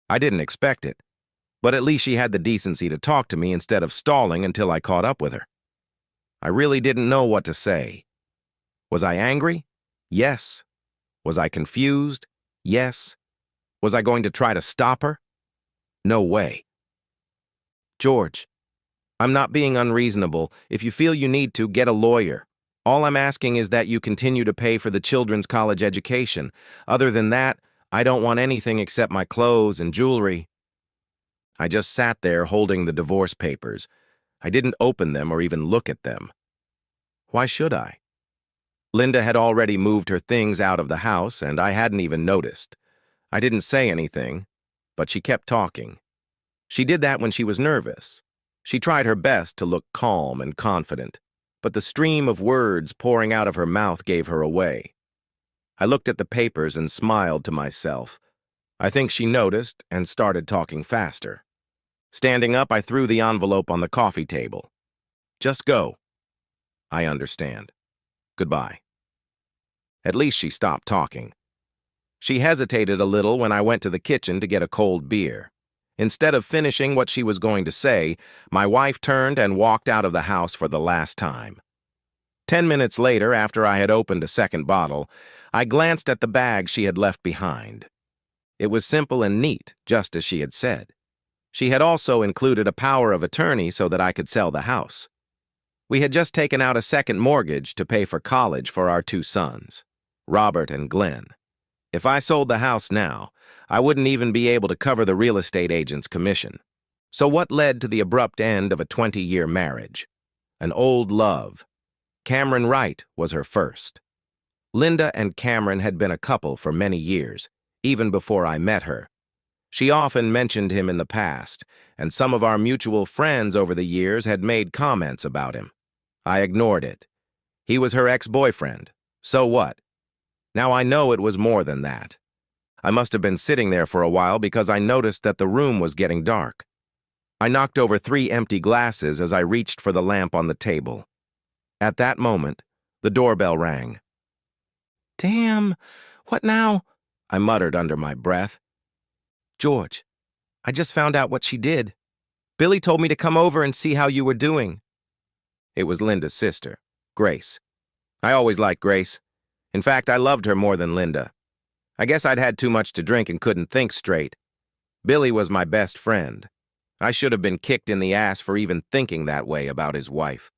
I didn't expect it, but at least she had the decency to talk to me instead of stalling until I caught up with her. I really didn't know what to say. Was I angry? Yes. Was I confused? Yes. Was I going to try to stop her? No way. George, I'm not being unreasonable. If you feel you need to, get a lawyer. All I'm asking is that you continue to pay for the children's college education. Other than that, I don't want anything except my clothes and jewelry. I just sat there holding the divorce papers. I didn't open them or even look at them. Why should I? Linda had already moved her things out of the house, and I hadn't even noticed. I didn't say anything, but she kept talking. She did that when she was nervous. She tried her best to look calm and confident, but the stream of words pouring out of her mouth gave her away. I looked at the papers and smiled to myself. I think she noticed and started talking faster. Standing up, I threw the envelope on the coffee table. Just go. I understand. Goodbye. At least she stopped talking. She hesitated a little when I went to the kitchen to get a cold beer. Instead of finishing what she was going to say, my wife turned and walked out of the house for the last time. 10 minutes later, after I had opened a second bottle, I glanced at the bag she had left behind. It was simple and neat, just as she had said. She had also included a power of attorney so that I could sell the house. We had just taken out a second mortgage to pay for college for our 2 sons, Robert and Glenn. If I sold the house now, I wouldn't even be able to cover the real estate agent's commission. So what led to the abrupt end of a 20-year marriage? An old love. Cameron Wright was her first. Linda and Cameron had been a couple for many years, even before I met her. She often mentioned him in the past, and some of our mutual friends over the years had made comments about him. I ignored it. He was her ex-boyfriend. So what? Now I know it was more than that. I must have been sitting there for a while because I noticed that the room was getting dark. I knocked over 3 empty glasses as I reached for the lamp on the table. At that moment, the doorbell rang. "Damn, what now?" I muttered under my breath. "George, I just found out what she did. Billy told me to come over and see how you were doing." It was Linda's sister, Grace. I always liked Grace. In fact, I loved her more than Linda. I guess I'd had too much to drink and couldn't think straight. Billy was my best friend. I should have been kicked in the ass for even thinking that way about his wife.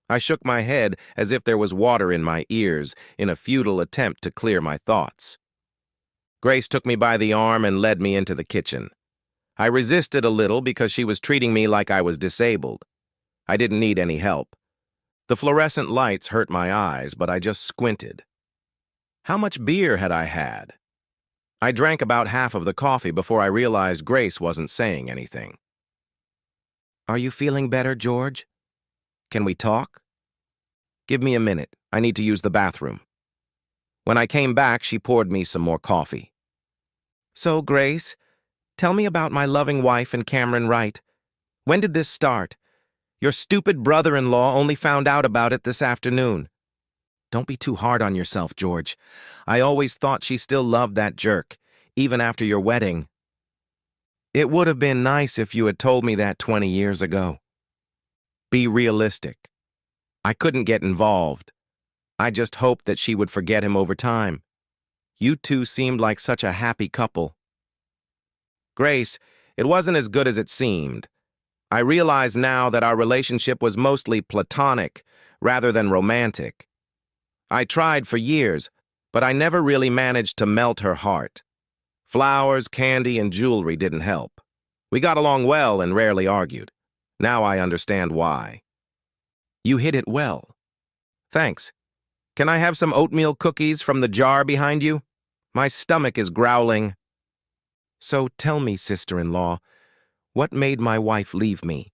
I shook my head as if there was water in my ears in a futile attempt to clear my thoughts. Grace took me by the arm and led me into the kitchen. I resisted a little because she was treating me like I was disabled. I didn't need any help. The fluorescent lights hurt my eyes, but I just squinted. How much beer had I had? I drank about half of the coffee before I realized Grace wasn't saying anything. "Are you feeling better, George? Can we talk?" "Give me a minute. I need to use the bathroom." When I came back, she poured me some more coffee. "So, Grace, tell me about my loving wife and Cameron Wright. When did this start? Your stupid brother-in-law only found out about it this afternoon." "Don't be too hard on yourself, George. I always thought she still loved that jerk, even after your wedding." "It would have been nice if you had told me that 20 years ago." Be realistic. I couldn't get involved. I just hoped that she would forget him over time. You two seemed like such a happy couple. "Grace, it wasn't as good as it seemed. I realize now that our relationship was mostly platonic rather than romantic. I tried for years, but I never really managed to melt her heart. Flowers, candy, and jewelry didn't help. We got along well and rarely argued. Now I understand why." "You hid it well." "Thanks. Can I have some oatmeal cookies from the jar behind you? My stomach is growling." "So tell me, sister-in-law, what made my wife leave me?"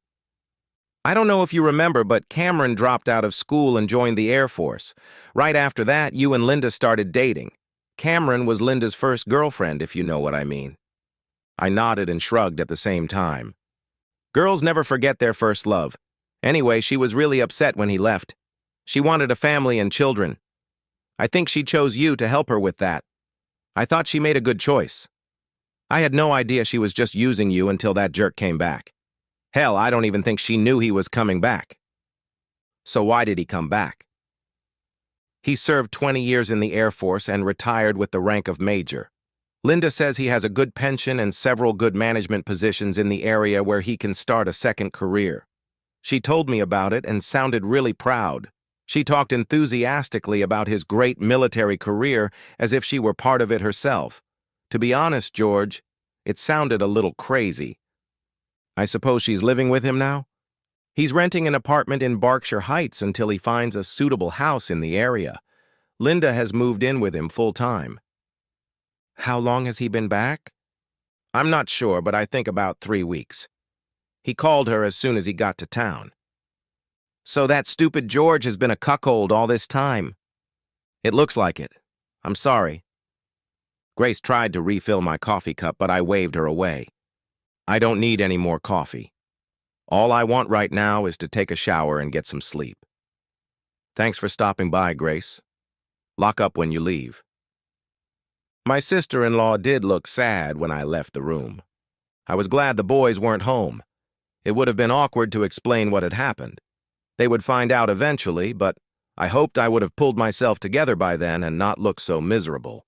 "I don't know if you remember, but Cameron dropped out of school and joined the Air Force. Right after that, you and Linda started dating. Cameron was Linda's first girlfriend, if you know what I mean." I nodded and shrugged at the same time. Girls never forget their first love. Anyway, she was really upset when he left. She wanted a family and children. I think she chose you to help her with that. I thought she made a good choice." I had no idea she was just using you until that jerk came back. Hell, I don't even think she knew he was coming back. So why did he come back? He served 20 years in the Air Force and retired with the rank of major. Linda says he has a good pension and several good management positions in the area where he can start a second career. She told me about it and sounded really proud. She talked enthusiastically about his great military career as if she were part of it herself. To be honest, George, it sounded a little crazy. I suppose she's living with him now? He's renting an apartment in Berkshire Heights until he finds a suitable house in the area. Linda has moved in with him full-time. How long has he been back? I'm not sure, but I think about 3 weeks. He called her as soon as he got to town. So that stupid George has been a cuckold all this time. It looks like it. I'm sorry. Grace tried to refill my coffee cup, but I waved her away. I don't need any more coffee. All I want right now is to take a shower and get some sleep. Thanks for stopping by, Grace. Lock up when you leave. My sister-in-law did look sad when I left the room. I was glad the boys weren't home. It would have been awkward to explain what had happened. They would find out eventually, but I hoped I would have pulled myself together by then and not look so miserable.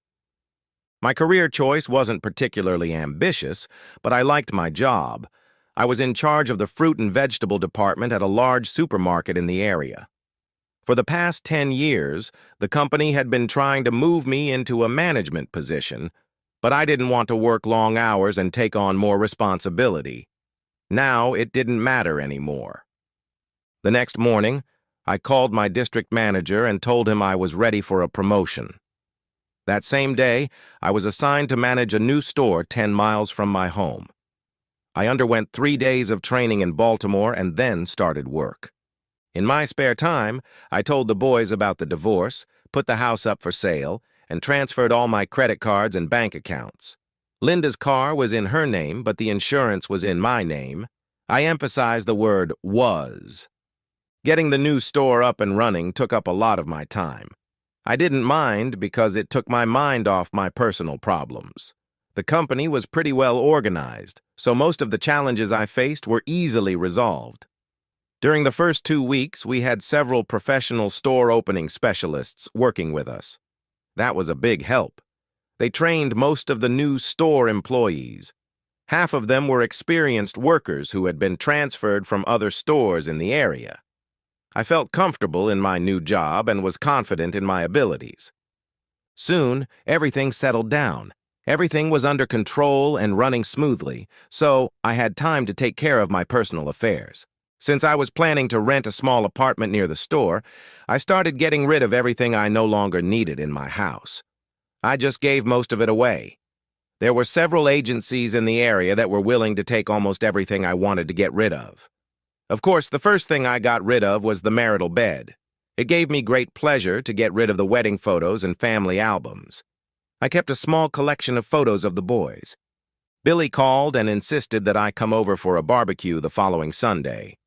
My career choice wasn't particularly ambitious, but I liked my job. I was in charge of the fruit and vegetable department at a large supermarket in the area. For the past 10 years, the company had been trying to move me into a management position, but I didn't want to work long hours and take on more responsibility. Now it didn't matter anymore. The next morning, I called my district manager and told him I was ready for a promotion. That same day, I was assigned to manage a new store 10 miles from my home. I underwent 3 days of training in Baltimore and then started work. In my spare time, I told the boys about the divorce, put the house up for sale, and transferred all my credit cards and bank accounts. Linda's car was in her name, but the insurance was in my name. I emphasized the word was. Getting the new store up and running took up a lot of my time. I didn't mind because it took my mind off my personal problems. The company was pretty well organized, so most of the challenges I faced were easily resolved. During the first 2 weeks, we had several professional store opening specialists working with us. That was a big help. They trained most of the new store employees. Half of them were experienced workers who had been transferred from other stores in the area. I felt comfortable in my new job and was confident in my abilities. Soon, everything settled down. Everything was under control and running smoothly, so I had time to take care of my personal affairs. Since I was planning to rent a small apartment near the store, I started getting rid of everything I no longer needed in my house. I just gave most of it away. There were several agencies in the area that were willing to take almost everything I wanted to get rid of. Of course, the first thing I got rid of was the marital bed. It gave me great pleasure to get rid of the wedding photos and family albums. I kept a small collection of photos of the boys. Billy called and insisted that I come over for a barbecue the following Sunday.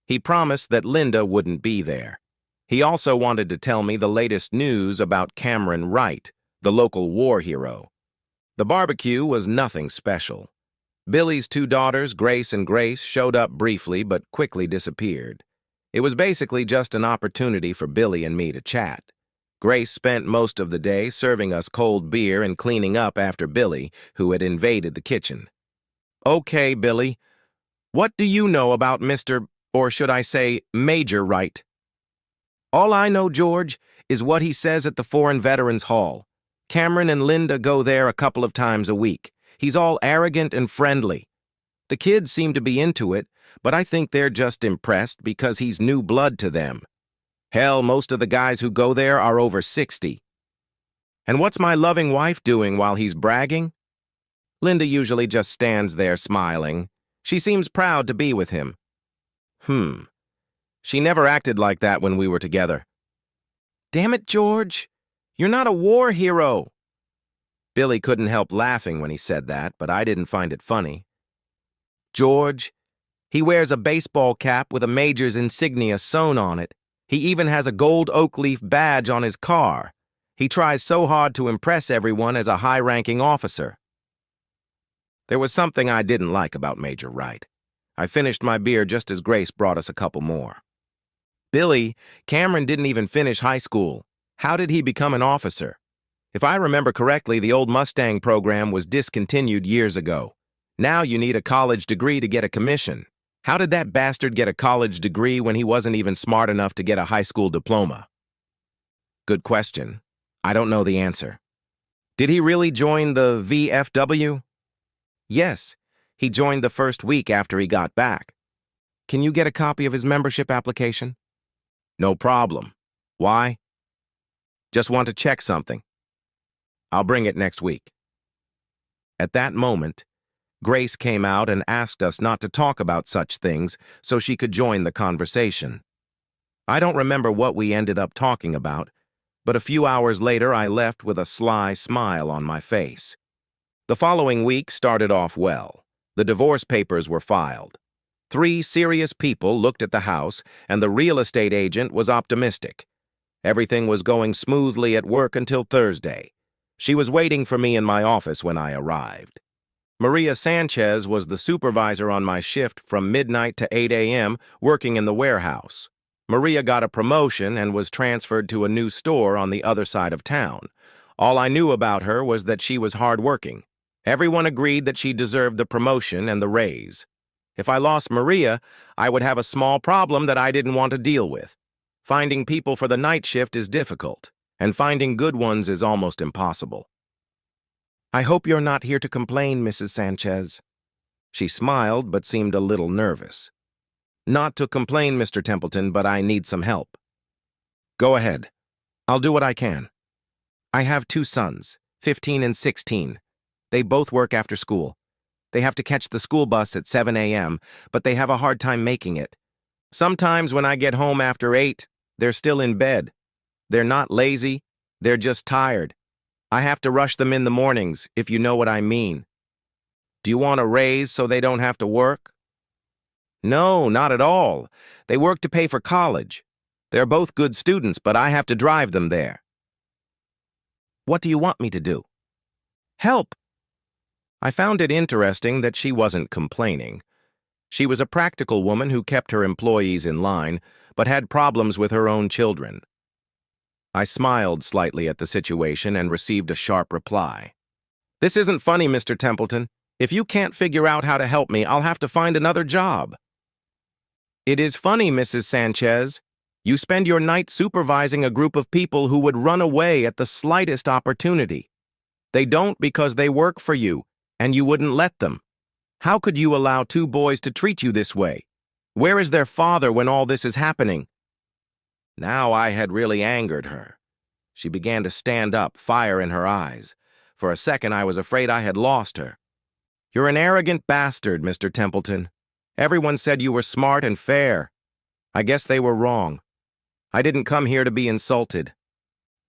He promised that Linda wouldn't be there. He also wanted to tell me the latest news about Cameron Wright, the local war hero. The barbecue was nothing special. Billy's 2 daughters, Grace and Grace, showed up briefly but quickly disappeared. It was basically just an opportunity for Billy and me to chat. Grace spent most of the day serving us cold beer and cleaning up after Billy, who had invaded the kitchen. Okay, Billy, what do you know about Mr., or should I say, Major Wright? All I know, George, is what he says at the Foreign Veterans Hall. Cameron and Linda go there a couple of times a week. He's all arrogant and friendly. The kids seem to be into it, but I think they're just impressed because he's new blood to them. Hell, most of the guys who go there are over 60. And what's my loving wife doing while he's bragging? Linda usually just stands there smiling. She seems proud to be with him. She never acted like that when we were together. Damn it, George. You're not a war hero. Billy couldn't help laughing when he said that, but I didn't find it funny. George, he wears a baseball cap with a major's insignia sewn on it. He even has a gold oak leaf badge on his car. He tries so hard to impress everyone as a high-ranking officer. There was something I didn't like about Major Wright. I finished my beer just as Grace brought us a couple more. Billy, Cameron didn't even finish high school. How did he become an officer? If I remember correctly, the old Mustang program was discontinued years ago. Now you need a college degree to get a commission. How did that bastard get a college degree when he wasn't even smart enough to get a high school diploma? Good question. I don't know the answer. Did he really join the VFW? Yes, he joined the first week after he got back. Can you get a copy of his membership application? No problem. Why? Just want to check something. I'll bring it next week. At that moment, Grace came out and asked us not to talk about such things so she could join the conversation. I don't remember what we ended up talking about, but a few hours later I left with a sly smile on my face. The following week started off well. The divorce papers were filed. 3 serious people looked at the house, and the real estate agent was optimistic. Everything was going smoothly at work until Thursday. She was waiting for me in my office when I arrived. Maria Sanchez was the supervisor on my shift from midnight to 8 a.m., working in the warehouse. Maria got a promotion and was transferred to a new store on the other side of town. All I knew about her was that she was hardworking. Everyone agreed that she deserved the promotion and the raise. If I lost Maria, I would have a small problem that I didn't want to deal with. Finding people for the night shift is difficult, and finding good ones is almost impossible. I hope you're not here to complain, Mrs. Sanchez. She smiled but seemed a little nervous. Not to complain, Mr. Templeton, but I need some help. Go ahead. I'll do what I can. I have 2 sons, 15 and 16. They both work after school. They have to catch the school bus at 7 a.m., but they have a hard time making it. Sometimes when I get home after 8, they're still in bed. They're not lazy, they're just tired. I have to rush them in the mornings, if you know what I mean. Do you want a raise so they don't have to work? No, not at all. They work to pay for college. They're both good students, but I have to drive them there. What do you want me to do? Help! I found it interesting that she wasn't complaining. She was a practical woman who kept her employees in line, but had problems with her own children. I smiled slightly at the situation and received a sharp reply. This isn't funny, Mr. Templeton. If you can't figure out how to help me, I'll have to find another job. It is funny, Mrs. Sanchez. You spend your night supervising a group of people who would run away at the slightest opportunity. They don't because they work for you, and you wouldn't let them. How could you allow 2 boys to treat you this way? Where is their father when all this is happening? Now I had really angered her. She began to stand up, fire in her eyes. For a second I was afraid I had lost her. You're an arrogant bastard, Mr. Templeton. Everyone said you were smart and fair. I guess they were wrong. I didn't come here to be insulted.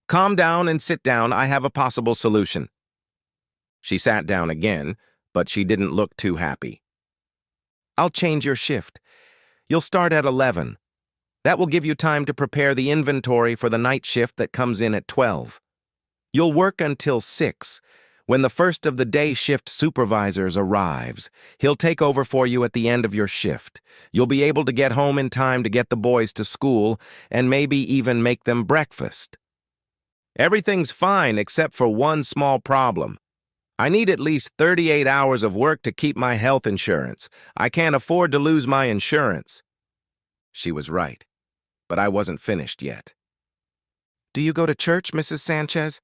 Calm down and sit down. I have a possible solution. She sat down again, but she didn't look too happy. I'll change your shift. You'll start at 11. That will give you time to prepare the inventory for the night shift that comes in at 12. You'll work until 6. When the first of the day shift supervisors arrives, he'll take over for you at the end of your shift. You'll be able to get home in time to get the boys to school and maybe even make them breakfast. Everything's fine except for one small problem. I need at least 38 hours of work to keep my health insurance. I can't afford to lose my insurance. She was right, but I wasn't finished yet. Do you go to church, Mrs. Sanchez?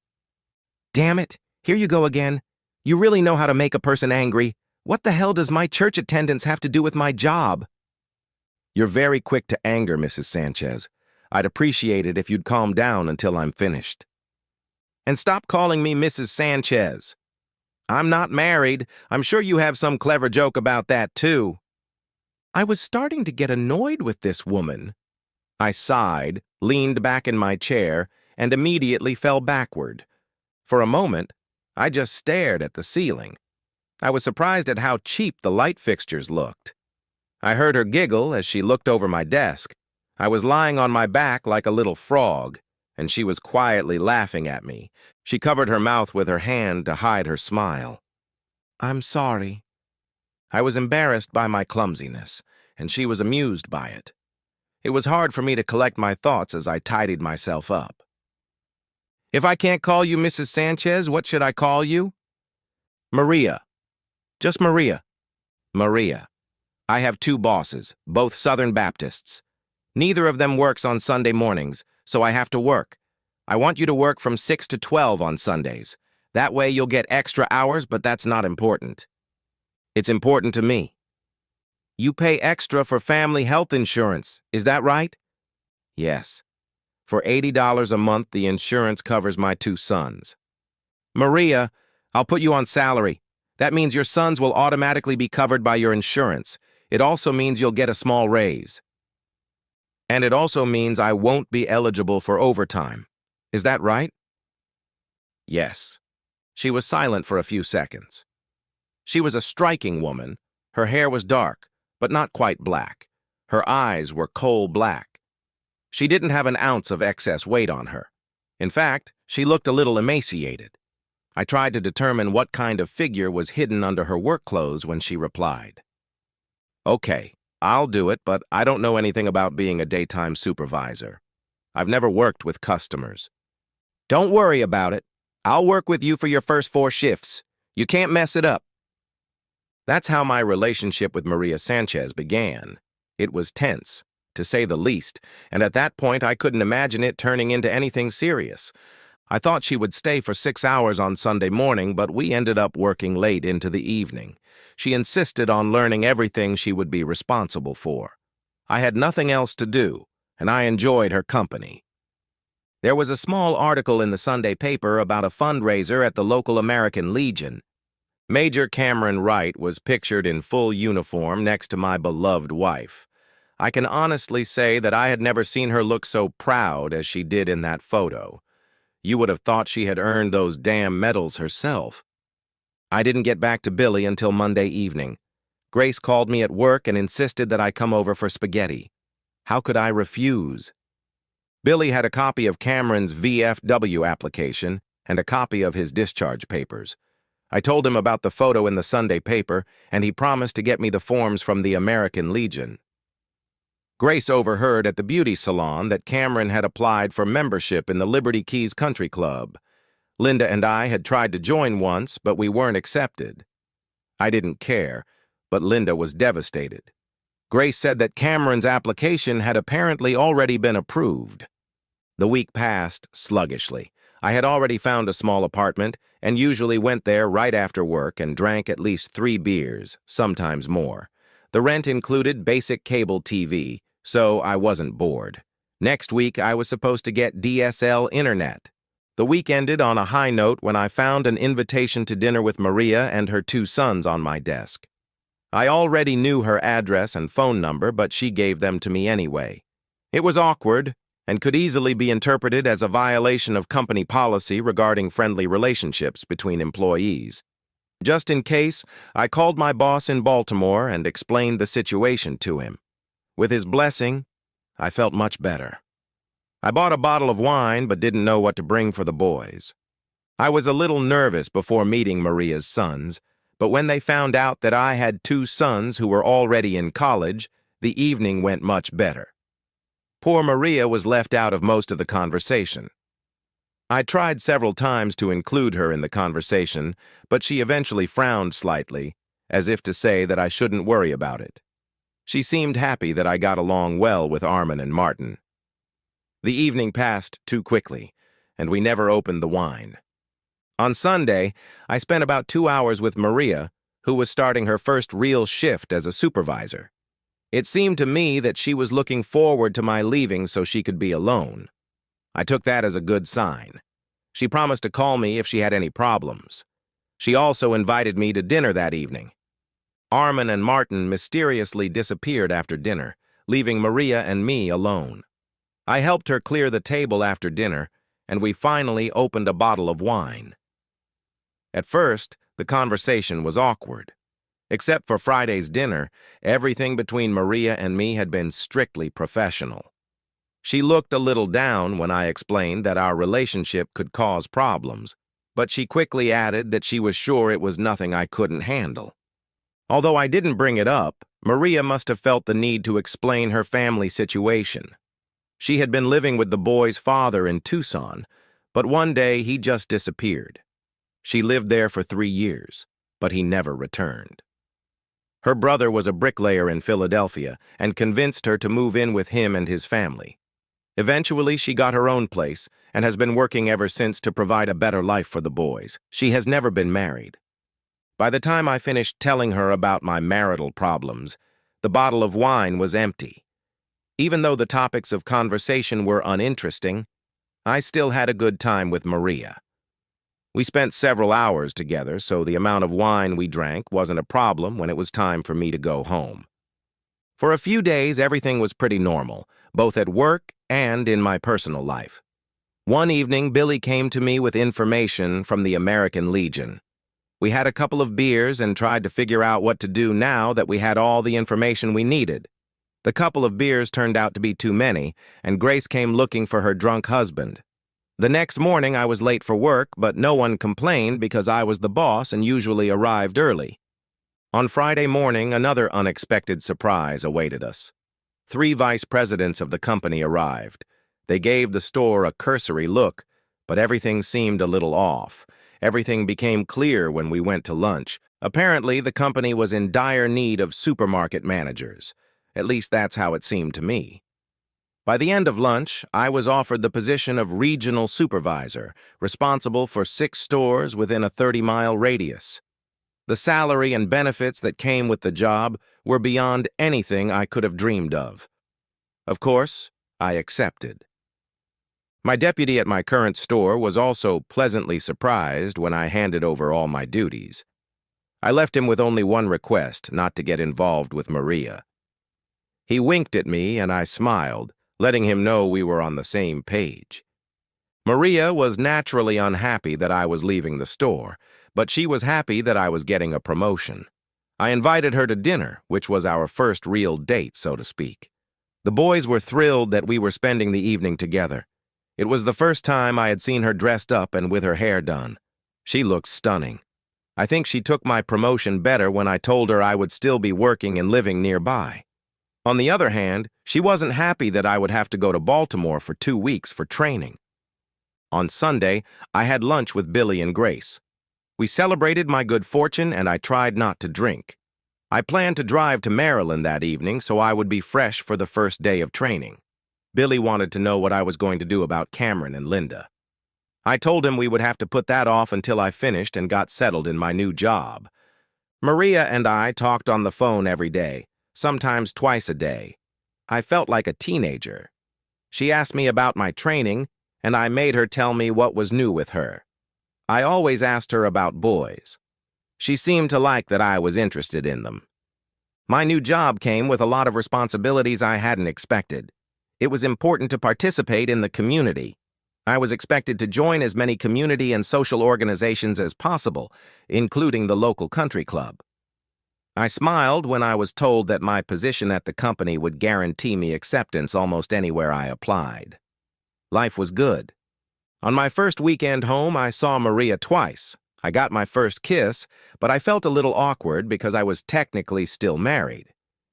Damn it, here you go again. You really know how to make a person angry. What the hell does my church attendance have to do with my job? You're very quick to anger, Mrs. Sanchez. I'd appreciate it if you'd calm down until I'm finished. And stop calling me Mrs. Sanchez. I'm not married. I'm sure you have some clever joke about that, too. I was starting to get annoyed with this woman. I sighed, leaned back in my chair, and immediately fell backward. For a moment, I just stared at the ceiling. I was surprised at how cheap the light fixtures looked. I heard her giggle as she looked over my desk. I was lying on my back like a little frog, and she was quietly laughing at me. She covered her mouth with her hand to hide her smile. I'm sorry, I was embarrassed by my clumsiness, and she was amused by it. It was hard for me to collect my thoughts as I tidied myself up. If I can't call you Mrs. Sanchez, what should I call you? Maria. Just Maria. Maria. I have two bosses, both Southern Baptists. Neither of them works on Sunday mornings, so I have to work. I want you to work from 6 to 12 on Sundays. That way you'll get extra hours, but that's not important. It's important to me. You pay extra for family health insurance, is that right? Yes. For $80 a month, the insurance covers my two sons. Maria, I'll put you on salary. That means your sons will automatically be covered by your insurance. It also means you'll get a small raise. And it also means I won't be eligible for overtime. Is that right? Yes. She was silent for a few seconds. She was a striking woman. Her hair was dark, but not quite black. Her eyes were coal black. She didn't have an ounce of excess weight on her. In fact, she looked a little emaciated. I tried to determine what kind of figure was hidden under her work clothes when she replied. Okay, I'll do it, but I don't know anything about being a daytime supervisor. I've never worked with customers. Don't worry about it. I'll work with you for your first 4 shifts. You can't mess it up. That's how my relationship with Maria Sanchez began. It was tense, to say the least, and at that point I couldn't imagine it turning into anything serious. I thought she would stay for 6 hours on Sunday morning, but we ended up working late into the evening. She insisted on learning everything she would be responsible for. I had nothing else to do, and I enjoyed her company. There was a small article in the Sunday paper about a fundraiser at the local American Legion. Major Cameron Wright was pictured in full uniform next to my beloved wife. I can honestly say that I had never seen her look so proud as she did in that photo. You would have thought she had earned those damn medals herself. I didn't get back to Billy until Monday evening. Grace called me at work and insisted that I come over for spaghetti. How could I refuse? Billy had a copy of Cameron's VFW application and a copy of his discharge papers. I told him about the photo in the Sunday paper, and he promised to get me the forms from the American Legion. Grace overheard at the beauty salon that Cameron had applied for membership in the Liberty Keys Country Club. Linda and I had tried to join once, but we weren't accepted. I didn't care, but Linda was devastated. Grace said that Cameron's application had apparently already been approved. The week passed sluggishly. I had already found a small apartment and usually went there right after work and drank at least 3 beers, sometimes more. The rent included basic cable TV, so I wasn't bored. Next week, I was supposed to get DSL internet. The week ended on a high note when I found an invitation to dinner with Maria and her 2 sons on my desk. I already knew her address and phone number, but she gave them to me anyway. It was awkward and could easily be interpreted as a violation of company policy regarding friendly relationships between employees. Just in case, I called my boss in Baltimore and explained the situation to him. With his blessing, I felt much better. I bought a bottle of wine but didn't know what to bring for the boys. I was a little nervous before meeting Maria's sons, but when they found out that I had 2 sons who were already in college, the evening went much better. Poor Maria was left out of most of the conversation. I tried several times to include her in the conversation, but she eventually frowned slightly, as if to say that I shouldn't worry about it. She seemed happy that I got along well with Armin and Martin. The evening passed too quickly, and we never opened the wine. On Sunday, I spent about 2 hours with Maria, who was starting her first real shift as a supervisor. It seemed to me that she was looking forward to my leaving so she could be alone. I took that as a good sign. She promised to call me if she had any problems. She also invited me to dinner that evening. Armin and Martin mysteriously disappeared after dinner, leaving Maria and me alone. I helped her clear the table after dinner, and we finally opened a bottle of wine. At first, the conversation was awkward. Except for Friday's dinner, everything between Maria and me had been strictly professional. She looked a little down when I explained that our relationship could cause problems, but she quickly added that she was sure it was nothing I couldn't handle. Although I didn't bring it up, Maria must have felt the need to explain her family situation. She had been living with the boy's father in Tucson, but one day he just disappeared. She lived there for 3 years, but he never returned. Her brother was a bricklayer in Philadelphia and convinced her to move in with him and his family. Eventually, she got her own place and has been working ever since to provide a better life for the boys. She has never been married. By the time I finished telling her about my marital problems, the bottle of wine was empty. Even though the topics of conversation were uninteresting, I still had a good time with Maria. We spent several hours together, so the amount of wine we drank wasn't a problem when it was time for me to go home. For a few days, everything was pretty normal, both at work and in my personal life. One evening, Billy came to me with information from the American Legion. We had a couple of beers and tried to figure out what to do now that we had all the information we needed. The couple of beers turned out to be too many, and Grace came looking for her drunk husband. The next morning, I was late for work, but no one complained because I was the boss and usually arrived early. On Friday morning, another unexpected surprise awaited us. 3 vice presidents of the company arrived. They gave the store a cursory look, but everything seemed a little off. Everything became clear when we went to lunch. Apparently, the company was in dire need of supermarket managers. At least that's how it seemed to me. By the end of lunch, I was offered the position of regional supervisor, responsible for 6 stores within a 30-mile radius. The salary and benefits that came with the job were beyond anything I could have dreamed of. Of course, I accepted. My deputy at my current store was also pleasantly surprised when I handed over all my duties. I left him with only one request, not to get involved with Maria. He winked at me and I smiled, letting him know we were on the same page. Maria was naturally unhappy that I was leaving the store, but she was happy that I was getting a promotion. I invited her to dinner, which was our first real date, so to speak. The boys were thrilled that we were spending the evening together. It was the first time I had seen her dressed up and with her hair done. She looked stunning. I think she took my promotion better when I told her I would still be working and living nearby. On the other hand, she wasn't happy that I would have to go to Baltimore for 2 weeks for training. On Sunday, I had lunch with Billy and Grace. We celebrated my good fortune and I tried not to drink. I planned to drive to Maryland that evening so I would be fresh for the first day of training. Billy wanted to know what I was going to do about Cameron and Linda. I told him we would have to put that off until I finished and got settled in my new job. Maria and I talked on the phone every day, sometimes twice a day. I felt like a teenager. She asked me about my training, and I made her tell me what was new with her. I always asked her about boys. She seemed to like that I was interested in them. My new job came with a lot of responsibilities I hadn't expected. It was important to participate in the community. I was expected to join as many community and social organizations as possible, including the local country club. I smiled when I was told that my position at the company would guarantee me acceptance almost anywhere I applied. Life was good. On my first weekend home, I saw Maria twice. I got my first kiss, but I felt a little awkward because I was technically still married.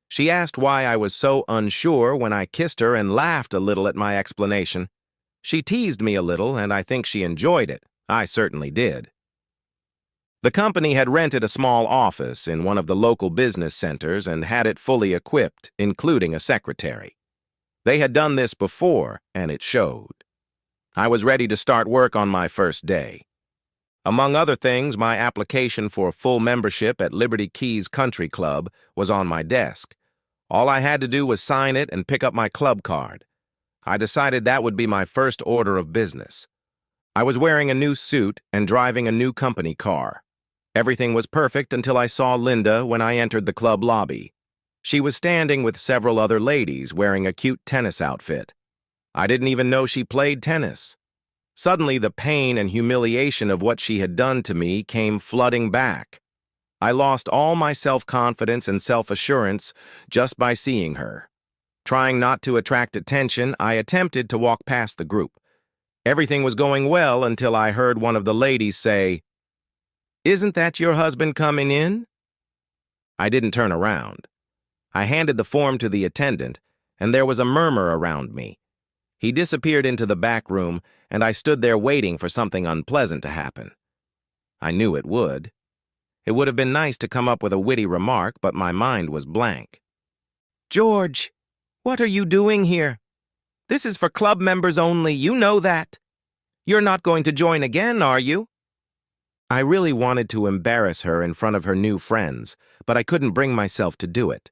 She asked why I was so unsure when I kissed her and laughed a little at my explanation. She teased me a little, and I think she enjoyed it. I certainly did. The company had rented a small office in one of the local business centers and had it fully equipped, including a secretary. They had done this before, and it showed. I was ready to start work on my first day. Among other things, my application for full membership at Liberty Keys Country Club was on my desk. All I had to do was sign it and pick up my club card. I decided that would be my first order of business. I was wearing a new suit and driving a new company car. Everything was perfect until I saw Linda when I entered the club lobby. She was standing with several other ladies wearing a cute tennis outfit. I didn't even know she played tennis. Suddenly, the pain and humiliation of what she had done to me came flooding back. I lost all my self-confidence and self-assurance just by seeing her. Trying not to attract attention, I attempted to walk past the group. Everything was going well until I heard one of the ladies say, "Isn't that your husband coming in?" I didn't turn around. I handed the form to the attendant, and there was a murmur around me. He disappeared into the back room, and I stood there waiting for something unpleasant to happen. I knew it would. It would have been nice to come up with a witty remark, but my mind was blank. "George, what are you doing here? This is for club members only, you know that. You're not going to join again, are you?" I really wanted to embarrass her in front of her new friends, but I couldn't bring myself to do it.